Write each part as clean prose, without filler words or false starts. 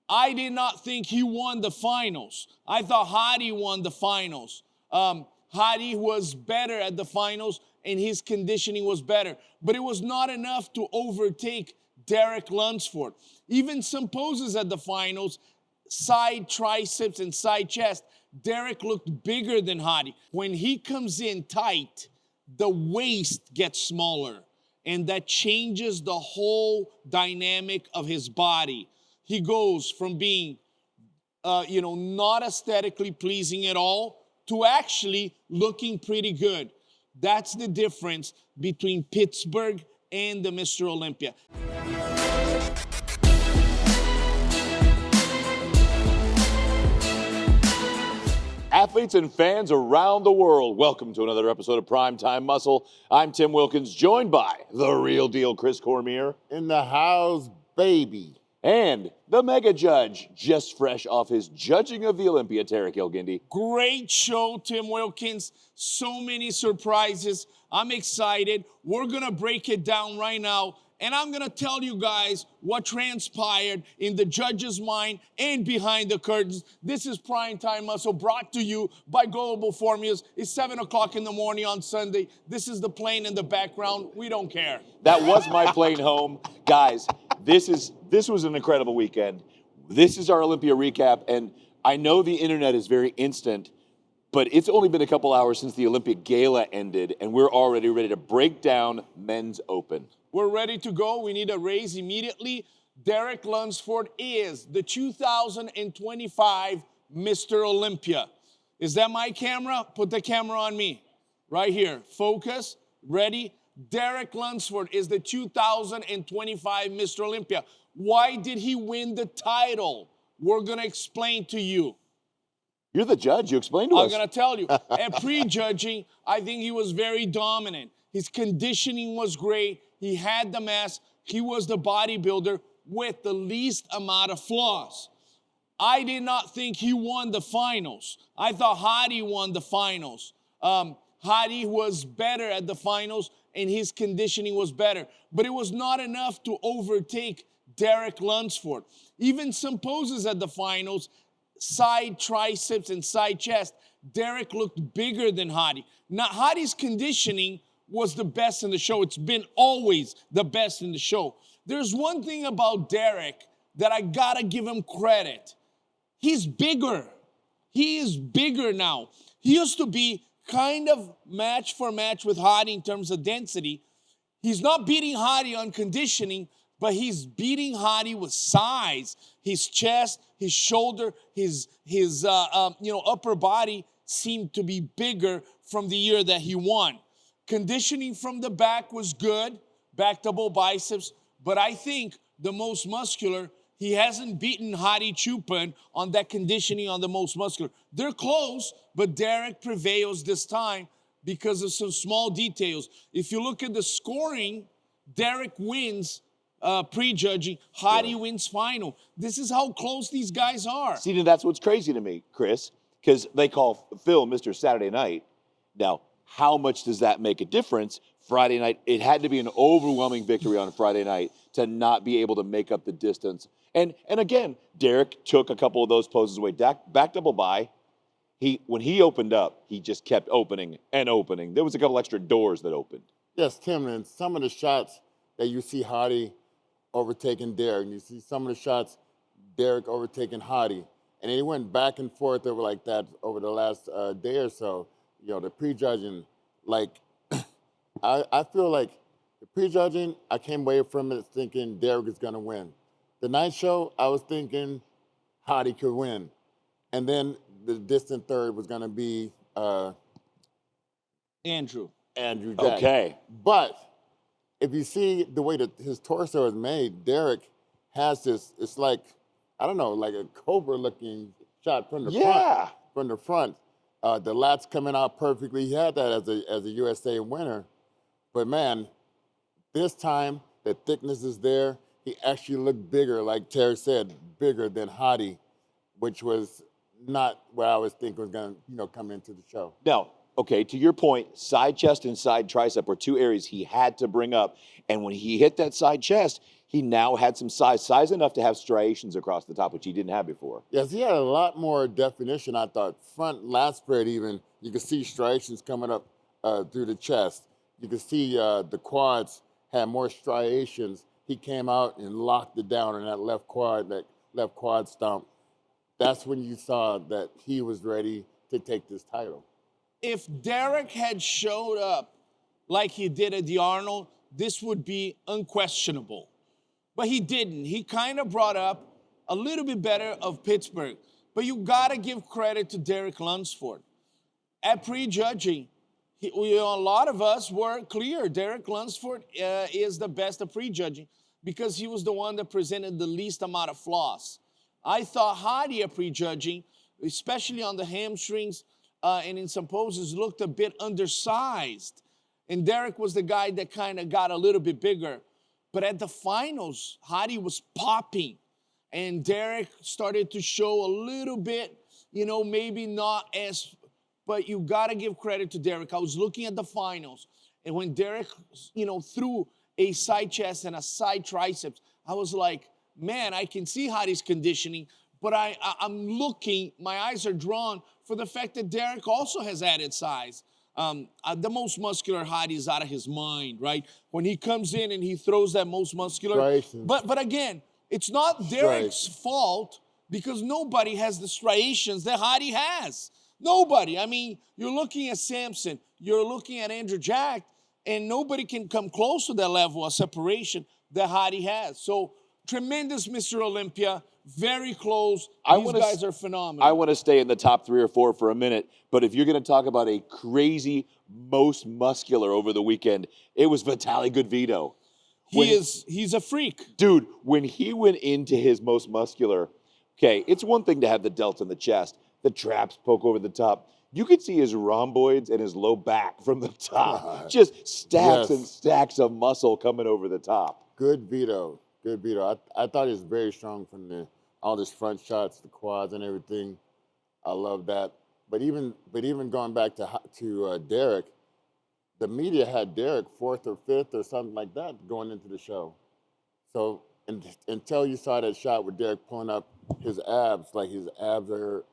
I did not think he won the finals. I thought Hadi won the finals. Hadi was better at the finals and his conditioning was better. But it was not enough to overtake Derek Lunsford. Even some poses at the finals, side triceps and side chest, Derek looked bigger than Hadi. When he comes in tight, the waist gets smaller, and that changes the whole dynamic of his body. He goes from being, not aesthetically pleasing at all to actually looking pretty good. That's the difference between Pittsburgh and the Mr. Olympia. Athletes and fans around the world, welcome to another episode of Primetime Muscle. I'm Tim Wilkins, joined by the real deal Chris Cormier. In the house, baby. And the mega judge, just fresh off his judging of the Olympia, Tarek El-Guindy. Great show, Tim Wilkins. So many surprises. I'm excited. We're going to break it down right now. And I'm going to tell you guys what transpired in the judge's mind and behind the curtains. This is Primetime Muscle, brought to you by Global Formulas. It's 7 o'clock in the morning on Sunday. This is the plane in the background. We don't care. That was my plane home. Guys, this was an incredible weekend. This is our Olympia recap. And I know the internet is very instant, but it's only been a couple hours since the Olympia Gala ended, and we're already ready to break down Men's Open. We're ready to go. We need a raise immediately. Derek Lunsford is the 2025 Mr. Olympia. Is that my camera? Put the camera on me. Right here. Focus. Ready? Derek Lunsford is the 2025 Mr. Olympia. Why did he win the title? We're going to explain to you. You're the judge. You explain to us. I'm going to tell you. At pre-judging, I think he was very dominant. His conditioning was great. He had the mass. He was the bodybuilder with the least amount of flaws. I did not think he won the finals. I thought Hadi won the finals. Hadi was better at the finals and his conditioning was better. But it was not enough to overtake Derek Lunsford. Even some poses at the finals, side triceps and side chest, Derek looked bigger than Hadi. Now, Hadi's conditioning was the best in the show. It's been always the best in the show. There's one thing about Derek that I gotta give him credit. He's bigger. He is bigger now. He used to be kind of match for match with Hadi in terms of density. He's not beating Hadi on conditioning, but he's beating Hadi with size. His chest, his shoulder, his upper body seemed to be bigger from the year that he won. Conditioning from the back was good, back double biceps, but I think the most muscular, he hasn't beaten Hadi Choopan on that conditioning on the most muscular. They're close, but Derek prevails this time because of some small details. If you look at the scoring, Derek wins pre-judging, Hadi wins final. This is how close these guys are. See, that's what's crazy to me, Chris, because they call Phil Mr. Saturday Night. Now, how much does that make a difference? Friday night, it had to be an overwhelming victory on Friday night to not be able to make up the distance. And again, Derek took a couple of those poses away. Back double by, when he opened up, he just kept opening and opening. There was a couple extra doors that opened. Yes, Tim, and some of the shots that you see Hadi overtaking Derek, and you see some of the shots Derek overtaking Hadi, and they went back and forth over like that over the last day or so. The prejudging, I feel like the prejudging, I came away from it thinking Derek is going to win. The night show, I was thinking Hadi could win. And then the distant third was going to be Andrew Jack. Okay. But if you see the way that his torso is made, Derek has this, it's like, I don't know, like a cobra-looking shot from the front. From the front. The lats coming out perfectly. He had that as a USA winner. But man, this time the thickness is there. He actually looked bigger, like Terry said, bigger than Hadi, which was not what I was thinking was going to come into the show. Now, okay, to your point, side chest and side tricep were two areas he had to bring up. And when he hit that side chest, he now had some size enough to have striations across the top, which he didn't have before. Yes, he had a lot more definition, I thought. Front lat spread even, you could see striations coming up through the chest. You could see the quads had more striations. He came out and locked it down in that left quad stomp. That's when you saw that he was ready to take this title. If Derek had showed up like he did at the Arnold, this would be unquestionable. But he didn't. He kind of brought up a little bit better of Pittsburgh. But you got to give credit to Derek Lunsford. At prejudging, a lot of us were clear. Derek Lunsford is the best at prejudging because he was the one that presented the least amount of flaws. I thought Hadi at prejudging, especially on the hamstrings and in some poses, looked a bit undersized. And Derek was the guy that kind of got a little bit bigger. But at the finals, Hadi was popping. And Derek started to show a little bit, maybe not as, but you got to give credit to Derek. I was looking at the finals. And when Derek, threw a side chest and a side triceps, I was like, man, I can see Hadi's conditioning. But I'm looking, my eyes are drawn for the fact that Derek also has added size. The most muscular Hadi is out of his mind, right? When he comes in and he throws that most muscular. But again, it's not Derek's fault because nobody has the striations that Hadi has. Nobody. I mean, you're looking at Samson, you're looking at Andrew Jack, and nobody can come close to that level of separation that Hadi has. So tremendous, Mr. Olympia. Very close. These guys are phenomenal. I want to stay in the top 3 or 4 for a minute, but if you're going to talk about a crazy most muscular over the weekend, it was Vitaly Goodvito. He's a freak. Dude, when he went into his most muscular, okay, it's one thing to have the delts in the chest, the traps poke over the top. You could see his rhomboids and his low back from the top. Just stacks and stacks of muscle coming over the top. Goodvito. I thought he was very strong from all his front shots, the quads and everything. I love that. But even going back to Derek, the media had Derek 4th or 5th or something like that going into the show. So until you saw that shot with Derek pulling up his abs, like his abs are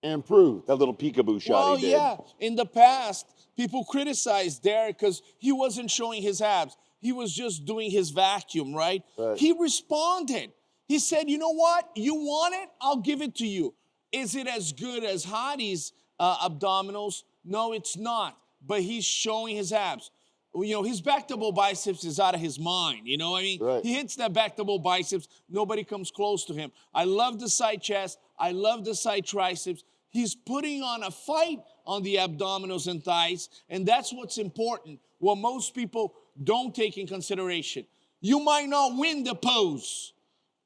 improved. That little peekaboo shot he did. Yeah. In the past, people criticized Derek because he wasn't showing his abs. He was just doing his vacuum, right? He responded. He said, you know what? You want it? I'll give it to you. Is it as good as Hadi's abdominals? No, it's not. But he's showing his abs. His back double biceps is out of his mind. You know what I mean? He hits that back double biceps. Nobody comes close to him. I love the side chest. I love the side triceps. He's putting on a fight on the abdominals and thighs. And that's what's important. What most people don't take in consideration. You might not win the pose,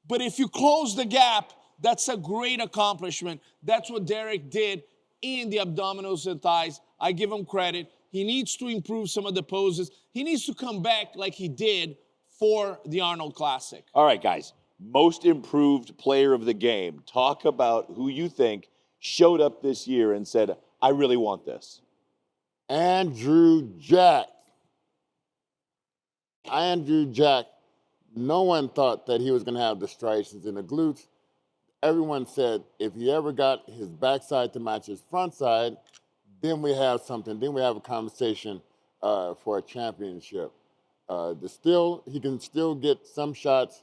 but if you close the gap, that's a great accomplishment. That's what Derek did in the abdominals and thighs. I give him credit. He needs to improve some of the poses. He needs to come back like he did for the Arnold Classic. All right, guys. Most improved player of the game. Talk about who you think showed up this year and said, I really want this. Andrew Jack. Andrew Jack, no one thought that he was going to have the striations in the glutes. Everyone said if he ever got his backside to match his front side, then we have something. Then we have a conversation for a championship. He can still get some shots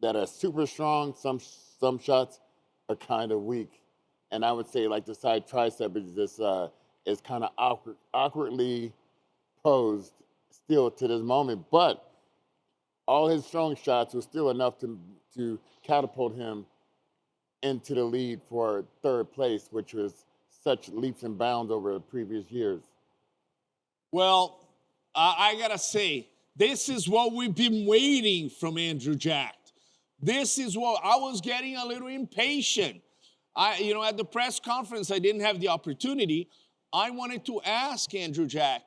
that are super strong. Some shots are kind of weak. And I would say like the side tricep is kind of awkwardly posed still to this moment, but all his strong shots were still enough to catapult him into the lead for 3rd place, which was such leaps and bounds over the previous years. Well, I gotta say, this is what we've been waiting from Andrew Jack. This is what I was getting a little impatient. At the press conference, I didn't have the opportunity. I wanted to ask Andrew Jack,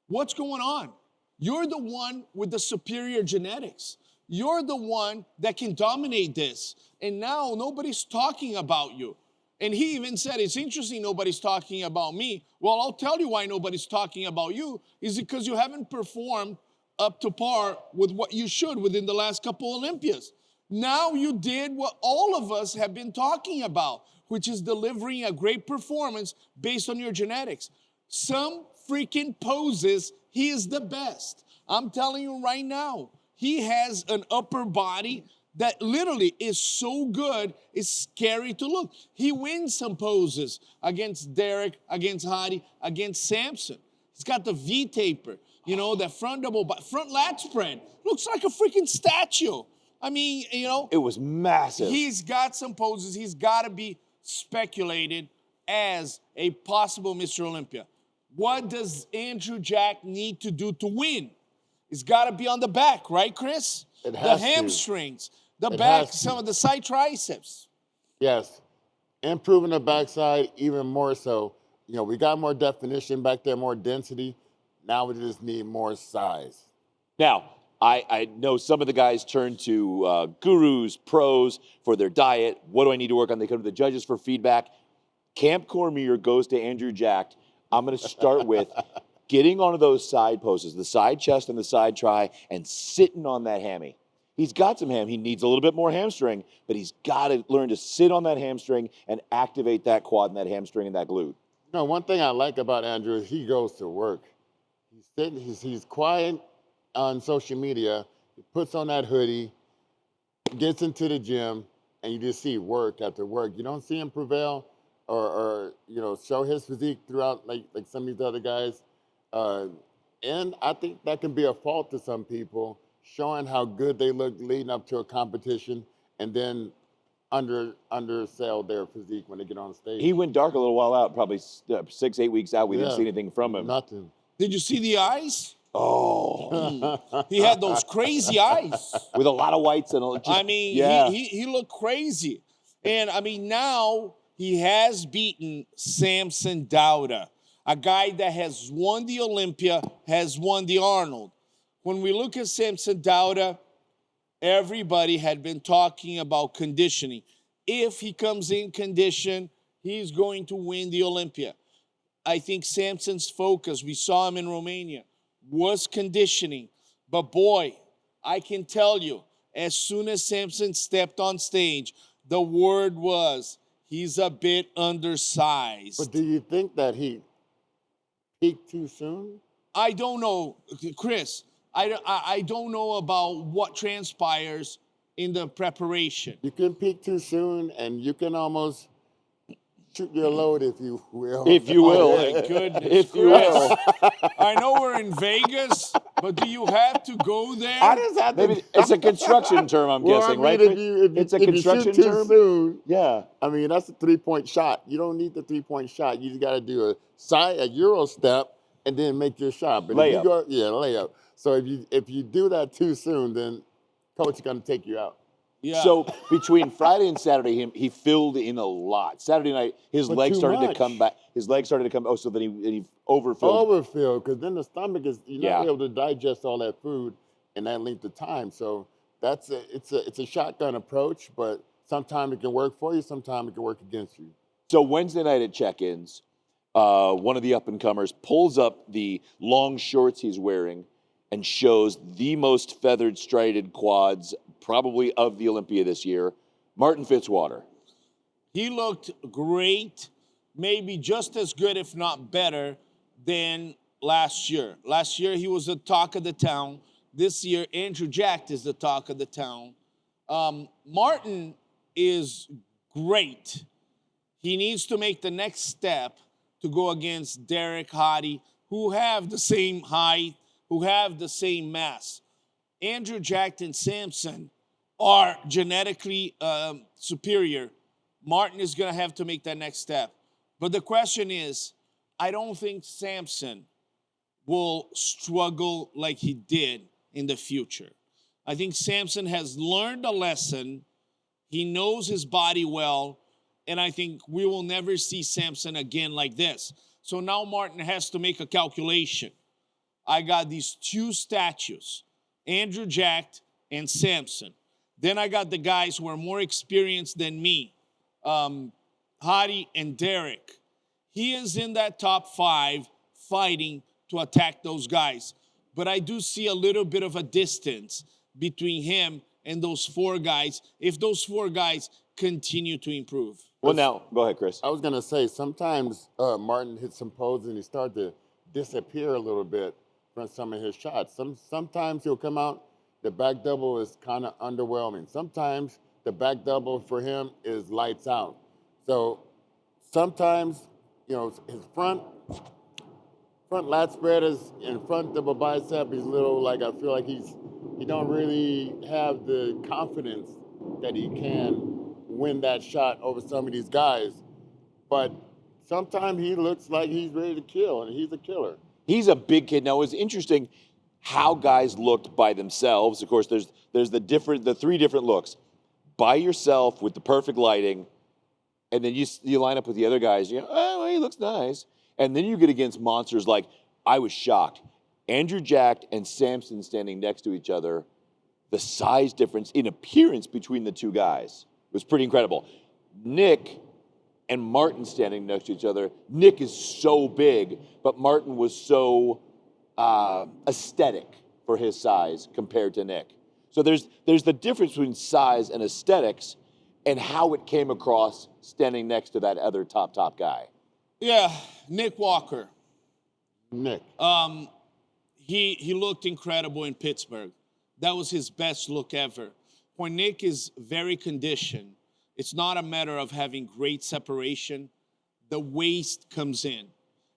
what's going on? You're the one with the superior genetics. You're the one that can dominate this. And now nobody's talking about you. And he even said, it's interesting nobody's talking about me. Well, I'll tell you why nobody's talking about you, is because you haven't performed up to par with what you should within the last couple Olympias. Now you did what all of us have been talking about, which is delivering a great performance based on your genetics. Some freaking poses, he is the best. I'm telling you right now, he has an upper body that literally is so good, it's scary to look. He wins some poses against Derek, against Hadi, against Samson. He's got the V-taper, you know, that front lat spread. Looks like a freaking statue. I mean, you know. It was massive. He's got some poses. He's got to be speculated as a possible Mr. Olympia. What does Andrew Jack need to do to win? He's got to be on the back, right, Chris? It has the hamstrings, the It back, has to. some of the side triceps. Yes. Improving the backside even more so. You know, we got more definition back there, more density. Now we just need more size. Now, I know some of the guys turn to gurus, pros for their diet. What do I need to work on? They come to the judges for feedback. Camp Cormier goes to Andrew Jack. I'm going to start with getting onto those side poses, the side chest and the side tri, and sitting on that hammy. He's got some ham. He needs a little bit more hamstring, but he's got to learn to sit on that hamstring and activate that quad and that hamstring and that glute. No, one thing I like about Andrew is he goes to work. He's sitting, he's quiet on social media. He puts on that hoodie, gets into the gym, and you just see work after work. You don't see him prevail or you know, show his physique throughout like some of these other guys. And I think that can be a fault to some people, showing how good they look leading up to a competition and then undersell their physique when they get on stage. He went dark a little while out, probably 6-8 weeks out. We didn't see anything from him. Nothing. Did you see the eyes? Oh. He had those crazy eyes. With a lot of whites and just, I mean, yeah. he looked crazy. And I mean, now he has beaten Samson Dauda, a guy that has won the Olympia, has won the Arnold. When we look at Samson Dauda, everybody had been talking about conditioning. If he comes in condition, he's going to win the Olympia. I think Samson's focus, we saw him in Romania, was conditioning. But boy, I can tell you, as soon as Samson stepped on stage, the word was, he's a bit undersized. But do you think that he peaked too soon? I don't know, Chris. I don't know about what transpires in the preparation. You can peak too soon, and you can almost shoot your load, if you will. If you will. Oh my goodness, If you will. I know we're in Vegas, but do you have to go there? I just have to. Maybe it's a construction term, I'm Well, guessing, I mean, right? If you shoot too soon, Yeah. I mean, that's a 3-point shot. You don't need the 3-point shot. You just got to do a Euro step and then make your shot. But if you Layup. layup. So if you do that too soon, then coach is going to take you out. Yeah. So between Friday and Saturday, he filled in a lot. Saturday night, his But legs too started to much. come back. His legs started to come. Oh, so then he overfilled. Overfill, because then the stomach is you're Yeah. not able to digest all that food in that length of time. So it's a shotgun approach, but sometimes it can work for you, sometimes it can work against you. So Wednesday night at check-ins, one of the up-and-comers pulls up the long shorts he's wearing and shows the most feathered, striated quads probably of the Olympia this year, Martin Fitzwater. He looked great, maybe just as good, if not better, than last year. Last year, he was the talk of the town. This year, Andrew Jack is the talk of the town. Martin is great. He needs to make the next step to go against Derek, Hadi, who have the same height, who have the same mass. Andrew Jack and Samson are genetically superior. Martin is going to have to make that next step. But the question is, I don't think Samson will struggle like he did in the future. I think Samson has learned a lesson. He knows his body well. And I think we will never see Samson again like this. So now Martin has to make a calculation. I got these two statues, Andrew Jack and Samson. Then I got the guys who are more experienced than me, Hadi, and Derek. He is in that top 5 fighting to attack those guys. But I do see a little bit of a distance between him and those 4 guys if those 4 guys continue to improve. Well, now, go ahead, Chris. I was going to say, sometimes Martin hits some poses and he starts to disappear a little bit from some of his shots. Sometimes he'll come out, the back double is kind of underwhelming. Sometimes the back double for him is lights out. So sometimes, you know, his front lat spread is in front of a bicep. He's a little, like, I feel like he don't really have the confidence that he can win that shot over some of these guys. But sometimes he looks like he's ready to kill, and he's a killer. He's a big kid. Now, it's interesting how guys looked by themselves. Of course, there's the 3 different looks. By yourself with the perfect lighting, and then you line up with the other guys. You go, oh, well, he looks nice. And then you get against monsters like, I was shocked. Andrew Jack and Samson standing next to each other, the size difference in appearance between the 2 guys was pretty incredible. Nick and Martin standing next to each other. Nick is so big, but Martin was so aesthetic for his size compared to Nick. So there's the difference between size and aesthetics and how it came across standing next to that other top guy. Yeah, Nick Walker. Nick. He looked incredible in Pittsburgh. That was his best look ever. When Nick is very conditioned, it's not a matter of having great separation. The waist comes in,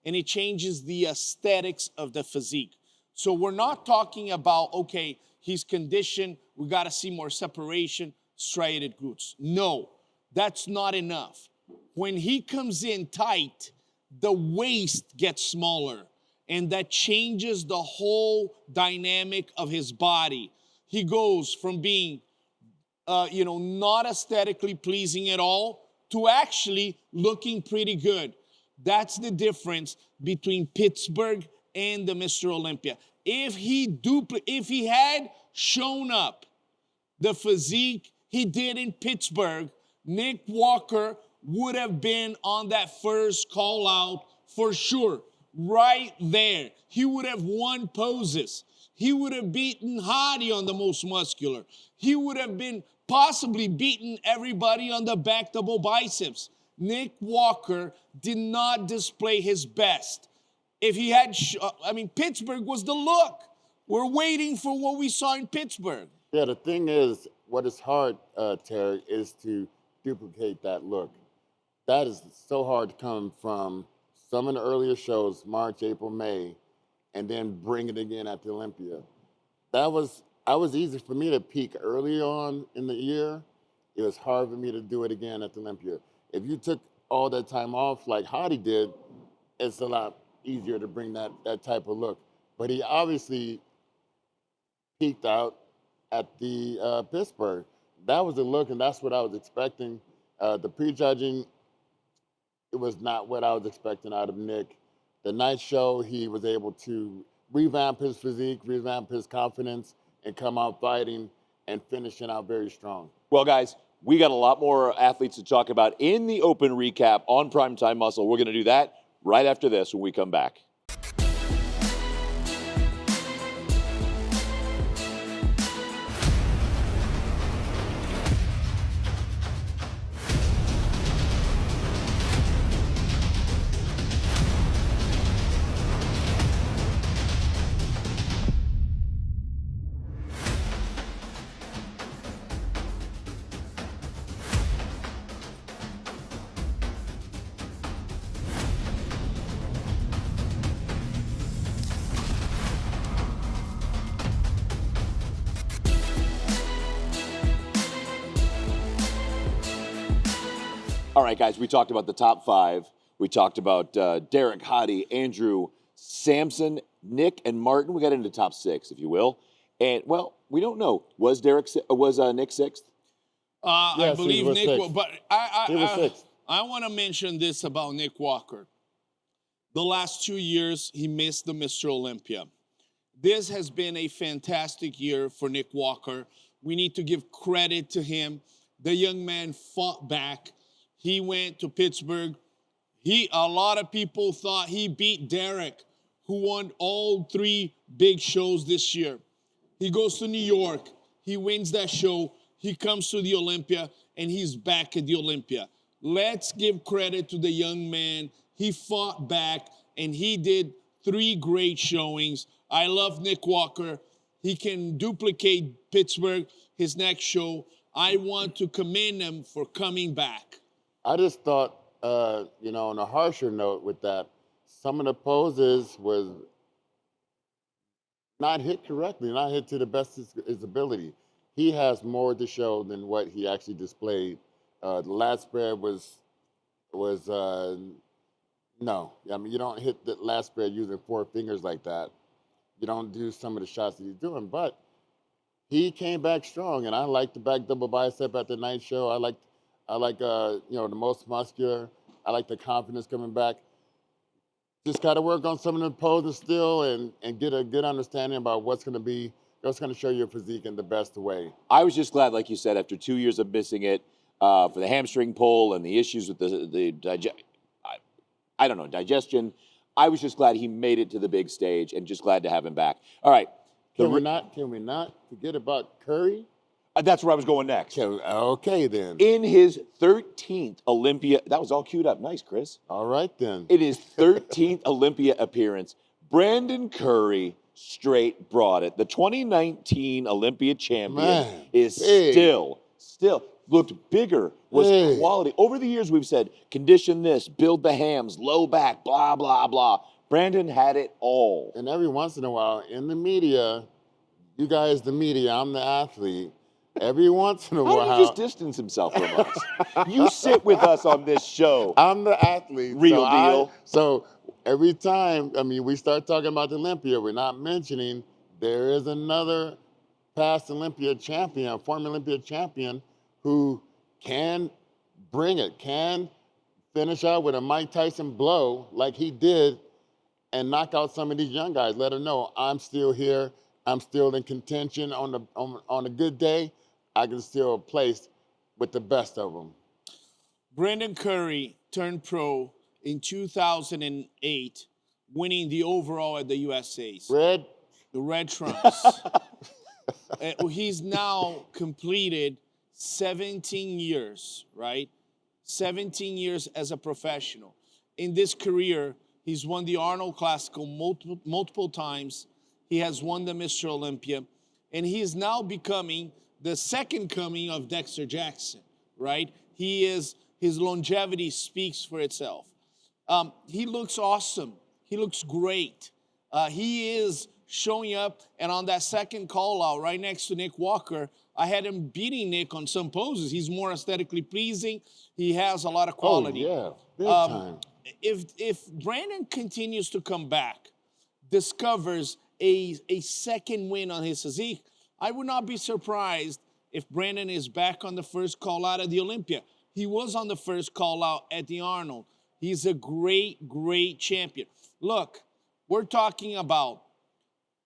and it changes the aesthetics of the physique. So we're not talking about, okay, he's conditioned, we got to see more separation, striated glutes. No, that's not enough. When he comes in tight, the waist gets smaller, and that changes the whole dynamic of his body. He goes from being, not aesthetically pleasing at all to actually looking pretty good. That's the difference between Pittsburgh and the Mr. Olympia. If he had shown up the physique he did in Pittsburgh, Nick Walker would have been on that first call out for sure. Right there. He would have won poses. He would have beaten Hadi on the most muscular. He would have been possibly beaten everybody on the back double biceps. Nick Walker did not display his best. If he had, Pittsburgh was the look. We're waiting for what we saw in Pittsburgh. Yeah, the thing is, what is hard, Terry, is to duplicate that look. That is so hard to come from some of the earlier shows, March, April, May, and then bring it again at the Olympia. That was easy for me to peak early on in the year. It was hard for me to do it again at the Olympia. If you took all that time off like Hadi did, it's a lot easier to bring that type of look. But he obviously peaked out at the Pittsburgh. That was the look, and that's what I was expecting. The prejudging, it was not what I was expecting out of Nick. The night show, he was able to revamp his physique, revamp his confidence, and come out fighting and finishing out very strong. Well, guys, we got a lot more athletes to talk about in the open recap on Primetime Muscle. We're going to do that right after this when we come back. All right, guys, we talked about the top 5. We talked about Derek, Hadi, Andrew, Samson, Nick, and Martin. We got into top 6, if you will. And, well, we don't know. Was Nick 6th? Yes, I believe Nick, sixth. but He was sixth. I want to mention this about Nick Walker. The last 2 years, he missed the Mr. Olympia. This has been a fantastic year for Nick Walker. We need to give credit to him. The young man fought back. He went to Pittsburgh. A lot of people thought he beat Derek, who won all 3 big shows this year. He goes to New York. He wins that show. He comes to the Olympia, and he's back at the Olympia. Let's give credit to the young man. He fought back, and he did 3 great showings. I love Nick Walker. He can duplicate Pittsburgh, his next show. I want to commend him for coming back. I just thought, on a harsher note with that, some of the poses was not hit correctly, not hit to the best of his ability. He has more to show than what he actually displayed. The lat spread was no. I mean, you don't hit the lat spread using 4 fingers like that. You don't do some of the shots that he's doing, but he came back strong, and I like the back double bicep at the night show. I like the most muscular. I like the confidence coming back. Just got to work on some of the poses still and get a good understanding about what's going to show your physique in the best way. I was just glad, like you said, after 2 years of missing it for the hamstring pull and the issues with the digestion, I was just glad he made it to the big stage and just glad to have him back. All right. Can we not forget about Curry? That's where I was going next. Okay, then. In his 13th Olympia, that was all queued up. Nice, Chris. All right, then. In his 13th Olympia appearance, Brandon Curry straight brought it. The 2019 Olympia champion is still looked bigger, was quality. Over the years, we've said, condition this, build the hams, low back, blah, blah, blah. Brandon had it all. And every once in a while, in the media, you guys, the media, I'm the athlete. Every once in a while. How did he just distance himself from us? You sit with us on this show. I'm the athlete. Real deal. So every time, we start talking about the Olympia, we're not mentioning there is another past Olympia champion, former Olympia champion, who can bring it, can finish out with a Mike Tyson blow like he did and knock out some of these young guys. Let them know I'm still here. I'm still in contention on a good day. I can still place with the best of them. Brandon Curry turned pro in 2008, winning the overall at the USA's. The Red Trumps. He's now completed 17 years, right? 17 years as a professional. In this career, he's won the Arnold Classical multiple times. He has won the Mr. Olympia. And he is now becoming the second coming of Dexter Jackson, right? His longevity speaks for itself. He looks awesome. He looks great. He is showing up, and on that second call out right next to Nick Walker, I had him beating Nick on some poses. He's more aesthetically pleasing. He has a lot of quality. Oh, yeah, big time. If Brandon continues to come back, discovers a second win on his physique, I would not be surprised if Brandon is back on the first call out at the Olympia. He was on the first call out at the Arnold. He's a great, great champion. Look, we're talking about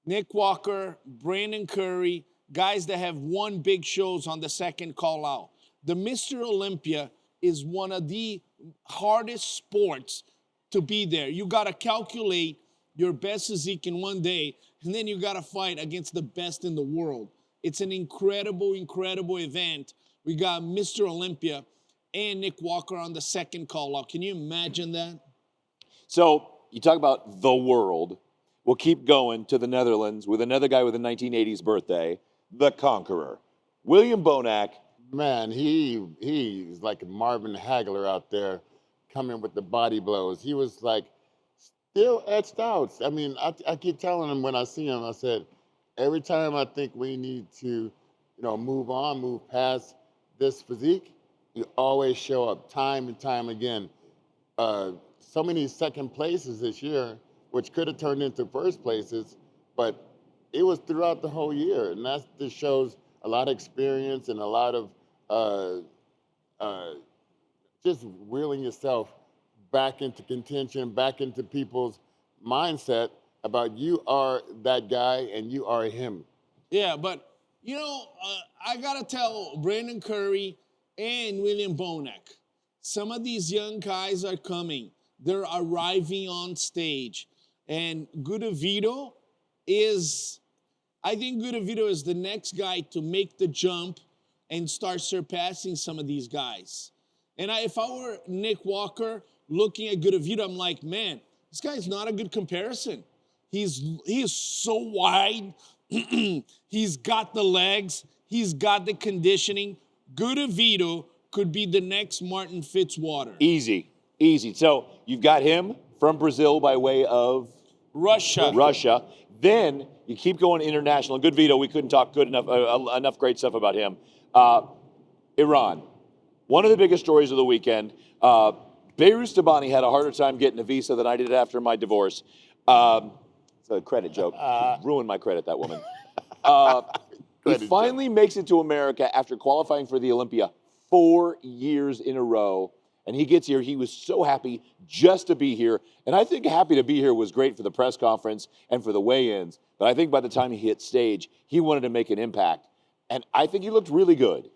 Nick Walker, Brandon Curry, guys that have won big shows on the second call out. The Mr. Olympia is one of the hardest sports to be there. You got to calculate your best physique in one day, and then you got to fight against the best in the world. It's an incredible, incredible event. We got Mr. Olympia and Nick Walker on the second call out. Can you imagine that? So you talk about the world. We'll keep going to the Netherlands with another guy with a 1980s birthday, the Conqueror, William Bonac. Man, he's like Marvin Hagler out there coming with the body blows. He was like still etched out. I keep telling him when I see him, I said, every time I think we need to, move past this physique, you always show up time and time again. So many second places this year, which could have turned into first places, but it was throughout the whole year. And that just shows a lot of experience and a lot of just reeling yourself back into contention, back into people's mindset about you are that guy and you are him. Yeah, but, I got to tell Brandon Curry and William Bonac, some of these young guys are coming. They're arriving on stage. And Gudavito I think Gudavito is the next guy to make the jump and start surpassing some of these guys. And if I were Nick Walker looking at Gudavito, I'm like, man, this guy's not a good comparison. He is so wide. He's got the legs. He's got the conditioning. Gudavito could be the next Martin Fitzwater. Easy. So you've got him from Brazil by way of Russia. Then you keep going international. Good Vito, we couldn't talk good enough great stuff about him. Iran, one of the biggest stories of the weekend. Behrouz Tabani had a harder time getting a visa than I did after my divorce. It's a credit joke. Ruined my credit, that woman. He finally makes it to America after qualifying for the Olympia 4 years in a row. And he gets here. He was so happy just to be here. And I think happy to be here was great for the press conference and for the weigh-ins. But I think by the time he hit stage, he wanted to make an impact. And I think he looked really good.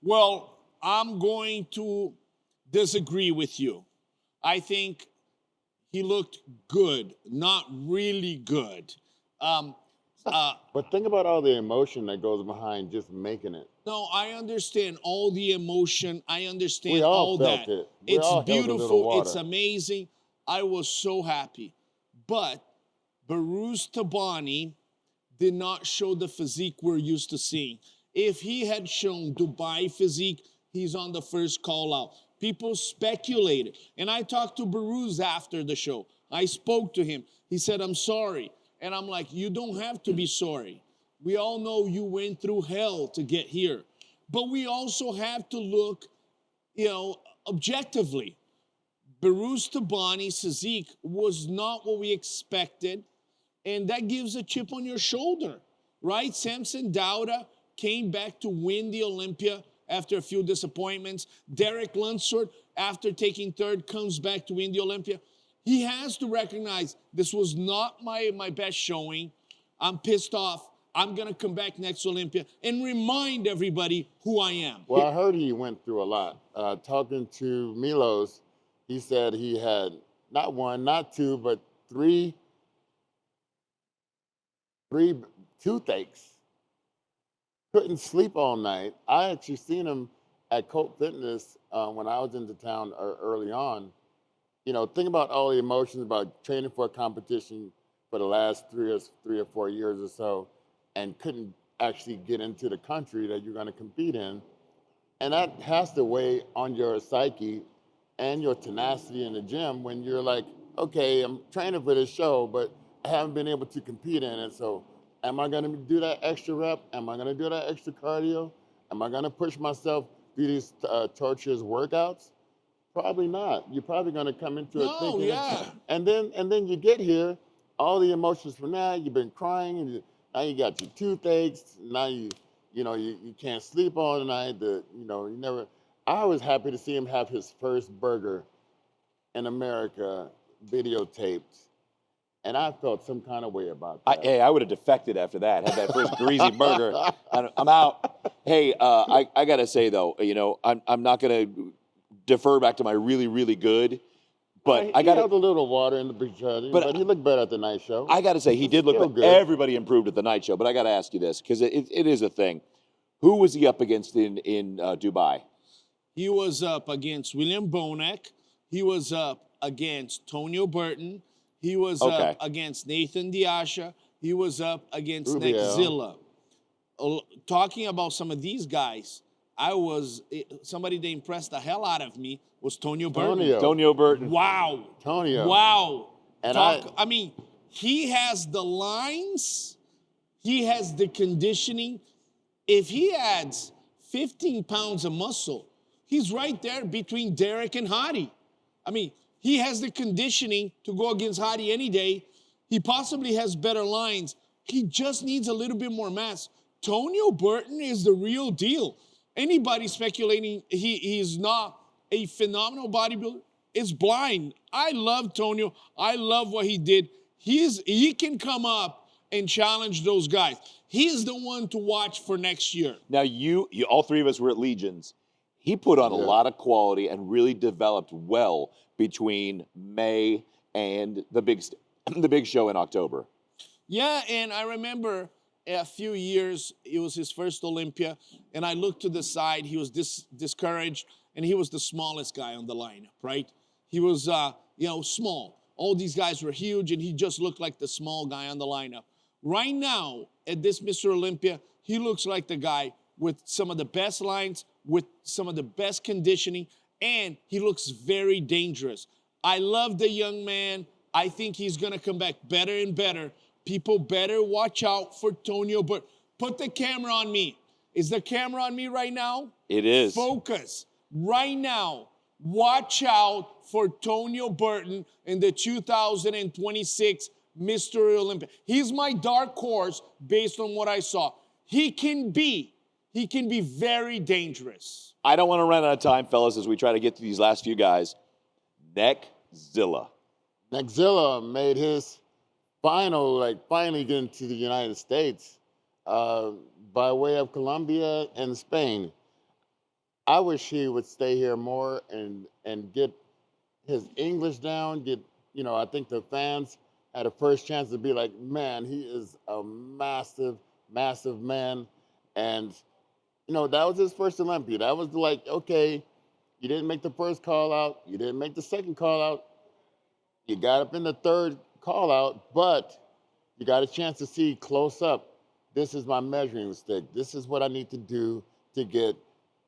Well, I'm going to disagree with you. I think he looked good, not really good. But think about all the emotion that goes behind just making it. No, I understand all the emotion. I understand We all that. felt it. We all It's held a little beautiful. water. It's amazing. I was so happy. But Behrouz Tabani did not show the physique we're used to seeing. If he had shown Dubai physique, he's on the first call out. People speculated. And I talked to Behrouz after the show. I spoke to him. He said, I'm sorry. And I'm like, you don't have to be sorry. We all know you went through hell to get here. But we also have to look, objectively. Behrouz Tabani's physique was not what we expected. And that gives a chip on your shoulder, right? Samson Dauda came back to win the Olympia after a few disappointments. Derek Lunsford, after taking third, comes back to win the Olympia. He has to recognize this was not my best showing. I'm pissed off. I'm going to come back next Olympia and remind everybody who I am. Well, I heard he went through a lot. Talking to Milos, he said he had not one, not two, but three toothaches. Couldn't sleep all night. I actually seen him at Colt Fitness when I was into town early on. Think about all the emotions about training for a competition for the last 3 or 4 years or so, and couldn't actually get into the country that you're going to compete in. And that has to weigh on your psyche and your tenacity in the gym when you're like, okay, I'm training for this show, but I haven't been able to compete in it. So am I going to do that extra rep? Am I going to do that extra cardio? Am I going to push myself through these torturous workouts? Probably not. You're probably going to come into it thinking. Yeah. And then you get here, all the emotions from that. You've been crying, and now you got your toothaches. Now you can't sleep all night. You never. I was happy to see him have his first burger in America videotaped, and I felt some kind of way about that. I would have defected after that. Had that first greasy burger. I'm out. Hey, I got to say though, I'm not going to defer back to my really, really good. But he held a little water in the beginning, but he looked better at the night show. I got to say, he did look good. Everybody improved at the night show. But I got to ask you this, because it is a thing. Who was he up against in Dubai? He was up against William Bonac. He was up against Tonio Burton. He was up against Nathan Diasha. He was up against Nick Zilla. Talking about some of these guys, somebody that impressed the hell out of me was Tonio Burton. Tonio Burton. Wow. Tonio. Wow. And he has the lines. He has the conditioning. If he adds 15 pounds of muscle, he's right there between Derek and Hadi. He has the conditioning to go against Hadi any day. He possibly has better lines. He just needs a little bit more mass. Tonio Burton is the real deal. Anybody speculating he's not a phenomenal bodybuilder is blind. I love Tonio. I love what he did. He can come up and challenge those guys. He is the one to watch for next year. Now, you all three of us were at Legions. He put on a lot of quality and really developed well between May and the big show in October. Yeah, and I remember a few years, it was his first Olympia, and I looked to the side, he was discouraged, and he was the smallest guy on the lineup, right? He was, small. All these guys were huge, and he just looked like the small guy on the lineup. Right now, at this Mr. Olympia, he looks like the guy with some of the best lines, with some of the best conditioning, and he looks very dangerous. I love the young man. I think he's going to come back better and better. People better watch out for Tonio Burton. Put the camera on me. Is the camera on me right now? It is. Focus. Right now, watch out for Tonio Burton in the 2026 Mr. Olympia. He's my dark horse based on what I saw. He can be very dangerous. I don't want to run out of time, fellas, as we try to get to these last few guys. Neckzilla. Neckzilla made his finally getting to the United States by way of Colombia and Spain. I wish he would stay here more and get his English down. I think the fans had a first chance to be like, man, he is a massive, massive man. And, that was his first Olympia. That was like, okay, you didn't make the first call out. You didn't make the second call out. You got up in the third call out, but you got a chance to see close up. This is my measuring stick. This is what I need to do to get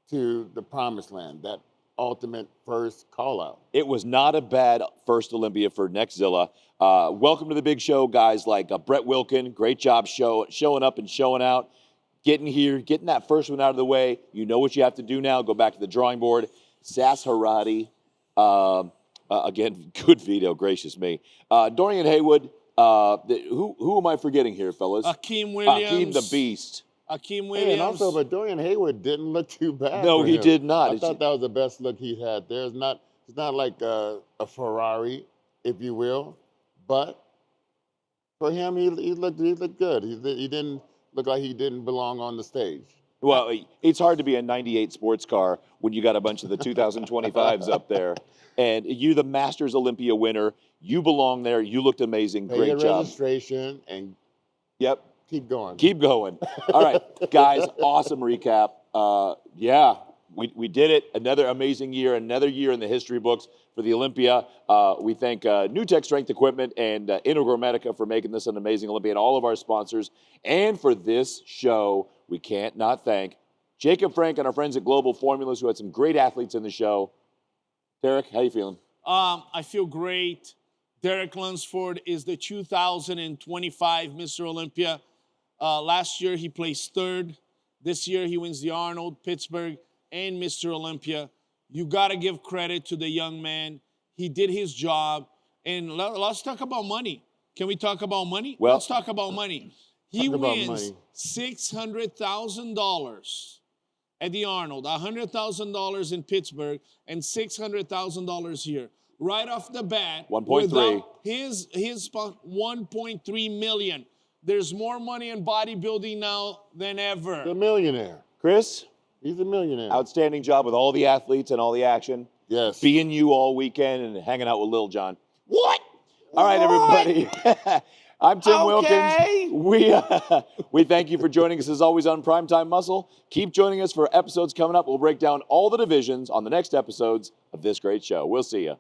to the promised land, that ultimate first call out. It was not a bad first Olympia for Neckzilla. Welcome to the big show, guys like Brett Wilkin. Great job showing up and showing out, getting here, getting that first one out of the way. You know what you have to do now. Go back to the drawing board. Hadi. Again, good video, gracious me. Dorian Haywood, who am I forgetting here, fellas? Akeem Williams. Akeem the Beast. Akeem Williams. And also, but Dorian Haywood didn't look too bad. No, for he him. did not. I thought that was the best look he had. It's not like a Ferrari, if you will, but for him, he looked good. He didn't look like he didn't belong on the stage. Well, it's hard to be a 98 sports car when you got a bunch of the 2025s up there. And you, the Masters Olympia winner, you belong there. You looked amazing. Pay Great your job. Registration and Yep. keep going. Keep going. All right, guys, awesome recap. We did it. Another amazing year, another year in the history books for the Olympia. We thank New Tech Strength Equipment and Integral Medica for making this an amazing Olympia, and all of our sponsors. And for this show, we can't not thank Jacob Frank and our friends at Global Formulas, who had some great athletes in the show. Derek, how you feeling? I feel great. Derek Lunsford is the 2025 Mr. Olympia. Last year, he placed third. This year, he wins the Arnold, Pittsburgh, and Mr. Olympia. You got to give credit to the young man. He did his job. And let's talk about money. Can we talk about money? Well, let's talk about money. He wins $600,000 at the Arnold, $100,000 in Pittsburgh, and $600,000 here. Right off the bat, 1.3. His 1.3 million. There's more money in bodybuilding now than ever. The millionaire. Chris? He's a millionaire. Outstanding job with all the athletes and all the action. Yes. Being you all weekend and hanging out with Lil Jon. What? All right, everybody. I'm Tim Wilkins. We thank you for joining us as always on Primetime Muscle. Keep joining us for episodes coming up. We'll break down all the divisions on the next episodes of this great show. We'll see you.